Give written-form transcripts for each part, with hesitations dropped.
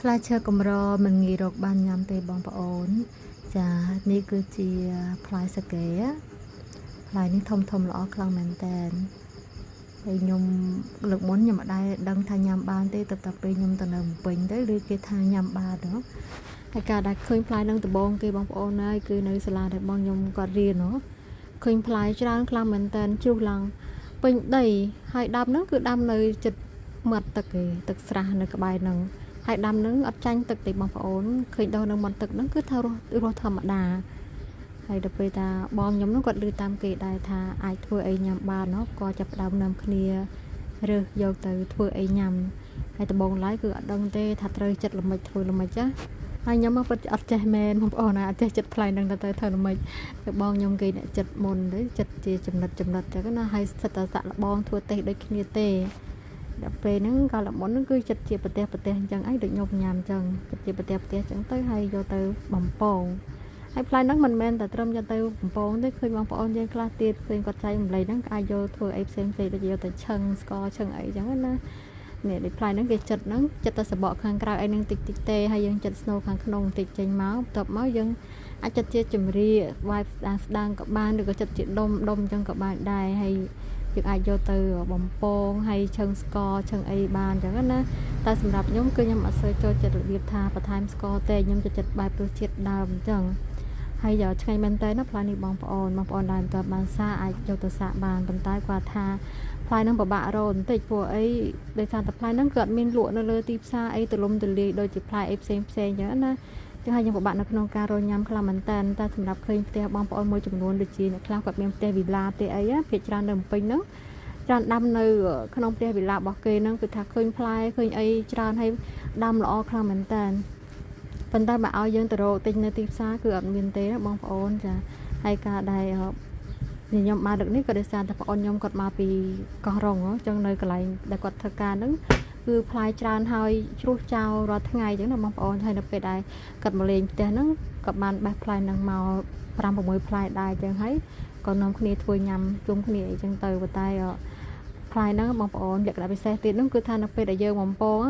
ផ្លែឈើកម្រមិនងាយរកបានញ៉ាំទេបងប្អូនចានេះគឺជាផ្លែសាកេផ្លែនេះធំល្អខ្លាំងមែនតើហើយខ្ញុំលើកមុនខ្ញុំមិនដែលដឹងថាញ៉ាំបានទេទៅតែពេលខ្ញុំទៅនៅពេញទៅឬគេថាញ៉ាំបានហ៎ហើយការដែលឃើញផ្លែនឹងដំបងគេបងប្អូនហើយគឺនៅសាលាដែលបងខ្ញុំគាត់រៀនហ៎ឃើញផ្លែច្រើនខ្លាំងមែនតើជ្រុះឡើងពេញដីហើយដាំហ្នឹងគឺដាំនៅចិត្តមាត់ទឹកគេទឹកស្រះនៅក្បែរហ្នឹងហើយដាំនឹងអត់ចាញ់ទឹកទេបងប្អូនឃើញដុះនៅមាត់ទឹកហ្នឹងគឺថារស់ធម្មតាហើយដល់ពេលថាបងខ្ញុំហ្នឹងគាត់ឮតាមគេដែរថាអាចធ្វើអីញ៉ាំបានเนาะក៏ចាប់ផ្ដើមនាំគ្នារើសយកទៅធ្វើអីញ៉ាំហើយដំបងឡើយគឺអត់ដឹងទេថាត្រូវចិត្តល្មិចធ្វើល្មិចចាហើយខ្ញុំមកពិតអត់ចេះមែនបងប្អូនណាអត់ចេះចិត្តផ្លែនឹងទៅធ្វើល្មិចតែបងខ្ញុំគេអ្នកចិត្តមុនទេចិត្តជាចំណិតចឹងណាហើយសិតតែសាក់លបងធ្វើតេស្តដូចគ្នាទេដល់ពេលហ្នឹងកាលមុនហ្នឹងគឺចិត្តជាប្រទេសអញ្ចឹងអីដូចខ្ញុំញ៉ាំអញ្ចឹងចិត្តជាប្រទេសអញ្ចឹងទៅហើយយកទៅបំពងហើយផ្លែហ្នឹងមិនមែនតែត្រឹមយកទៅបំពងទេឃើញបងប្អូនយើងខ្លះទៀតឃើញគាត់ចែកម្លែកហ្នឹងអាចយកធ្វើអីផ្សេងដូចយកទៅឆឹងស្ករឆឹងអីអញ្ចឹងណានេះដូចផ្លែហ្នឹងគេចិត្តហ្នឹងចិត្តតែសបកខាងក្រៅអីហ្នឹងតិចទេហើយយើងចិត្តស្នូខាងក្នុងបន្តិចចេញមកបន្ទាប់មកយើងអាចចិត្តជាចម្រៀវាយស្ដាងក៏បានឬក៏ចិត្តជាដុំអញ្ចឹងក៏បានដែរហើយយើងអាចយកទៅបំពងហើយឆឹងស្ករឆឹងអីបានអញ្ចឹងណាតែសម្រាប់ខ្ញុំគឺខ្ញុំអត់សូវចូលចិត្តរបៀបថាបន្ថែមស្ករទេខ្ញុំចូលចិត្តបែបរសជាតិដើមអញ្ចឹងហើយយកឆ្ងាញ់មែនតើណាផ្លែនេះបងប្អូនដែលមិនទាន់បានសាអាចយកទៅសាកបានប៉ុន្តែគាត់ថាផ្លែហ្នឹងពិបាករកបន្តិចព្រោះអីដោយសារតែផ្លែហ្នឹងគឺអត់មានលក់នៅលើទីផ្សារអីទូលំទូលាយដូចជាផ្លែអីផ្សេងអញ្ចឹងណាចឹងហើយយើងពិបាកនៅក្នុងការរកញ៉ាំខ្លាំងមែនតើតែសម្រាប់ឃើញផ្ទះបងប្អូនមួយចំនួនដូចជាអ្នកខ្លះគាត់មានផ្ទះវីឡាទេអីភាគច្រើននៅភ្នំពេញហ្នឹងច្រើនដាំនៅក្នុងផ្ទះវីឡារបស់គេហ្នឹងគឺថាឃើញផ្លែឃើញអីច្រើនហើយដាំល្អខ្លាំងមែនតើប៉ុន្តែបើឲ្យយើងទៅរកទិញនៅទីផ្សារគឺអត់មានទេបងប្អូនចាហើយការដែលខ្ញុំមកដឹកនេះក៏ដោយសារតែបងខ្ញុំគាត់មកពីកោះរ៉ុងអញ្ចឹងនៅកន្លែងដែលគាត់ធ្វើការហ្នឹងគឺផ្លែច្រើនហើយជ្រុះចោលរាល់ថ្ងៃអញ្ចឹងណាបងប្អូនហើយនៅពេលដែលគាត់មកលេងផ្ទះហ្នឹងគាត់បានបេះផ្លែហ្នឹងមក5 6ផ្លែដែរអញ្ចឹងហើយក៏នាំគ្នាធ្វើញ៉ាំជុំគ្នាអញ្ចឹងទៅប៉ុន្តែផ្លែហ្នឹងបងប្អូនលក្ខណៈពិសេសទៀតហ្នឹងគឺថានៅពេលដែលយើងបំពង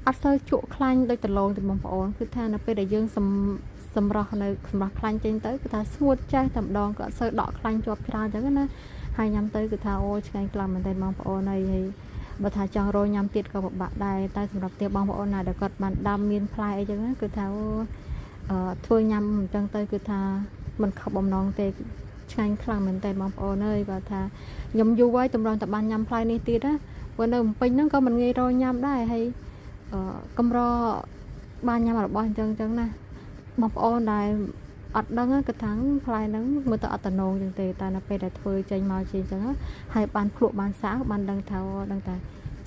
អត់សូវជក់ខ្លាញ់ដូចដលងទេបងប្អូនគឺថានៅពេលដែលយើងសម្រស់ខ្លាញ់ចេញទៅគឺថាស្ងួតចាស់តែម្ដងក៏អត់សូវដកខ្លាញ់ជាប់ច្រើនអញ្ចឹងណាហើយញ៉ាំទៅគឺថាអូឆ្ងាញ់ខ្លាំងមែនទែនបងប្អូនហើយបើថាចង់រកញ៉ាំទៀតក៏ពិបាកដែរតែសម្រាប់ផ្ទះបងប្អូនណាដែលគាត់បានដាំមានផ្លែអីចឹងគឺថាធ្វើញ៉ាំអញ្ចឹងទៅគឺថាមិនខុសបំណងទេឆ្ងាញ់ខ្លាំងមែនទែនបងប្អូនអើយគាត់ថាខ្ញុំយូរហើយតម្រង់តែបានញ៉ាំផ្លែនេះទៀតណាព្រោះនៅភ្នំពេញហ្នឹងក៏មិនងាយរកញ៉ាំដែរហើយកម្របានញ៉ាំរបស់អញ្ចឹងណាបងប្អូនដែលអត់ដឹងគឺថាផ្លែហ្នឹងមើលទៅអត់តំណងចឹងទេតែនៅពេលដែលធ្វើចេញមកជាអញ្ចឹងហើយបានភ្លក់បានសាបានដឹងថា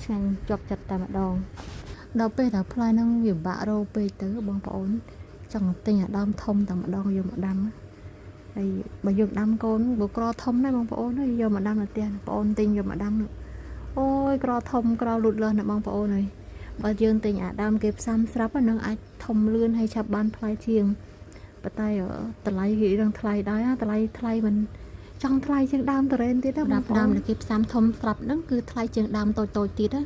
ឆ្ងាញ់ជាប់ចិត្តតែម្ដងដល់ពេលដែលផ្លែហ្នឹងវាបាក់រោពេកទៅបងប្អូនចង់ទិញអាដើមធំតែម្ដងយកមកដាំហើយបើយើងដាំកូនបើក្រធំដែរបងប្អូនយកមកដាំនៅផ្ទះបងប្អូនទិញយកមកដាំអូយក្រធំក្រលូតលាស់ណាបងប្អូនហើយបើយើងទិញអាដើមគេផ្សំស្រាប់ហ្នឹងអាចធំលឿនហើយឆាប់បានផ្លែជាងប៉ុន្តែតម្លៃគេរឿងថ្លៃដែរតម្លៃថ្លៃមិនចង់ថ្លៃជាងដើមតរ៉េនទៀតណាបងប្អូនដើមដែលគេផ្សំធំស្រាប់ហ្នឹងគឺថ្លៃជាងដើមតូចទៀតណា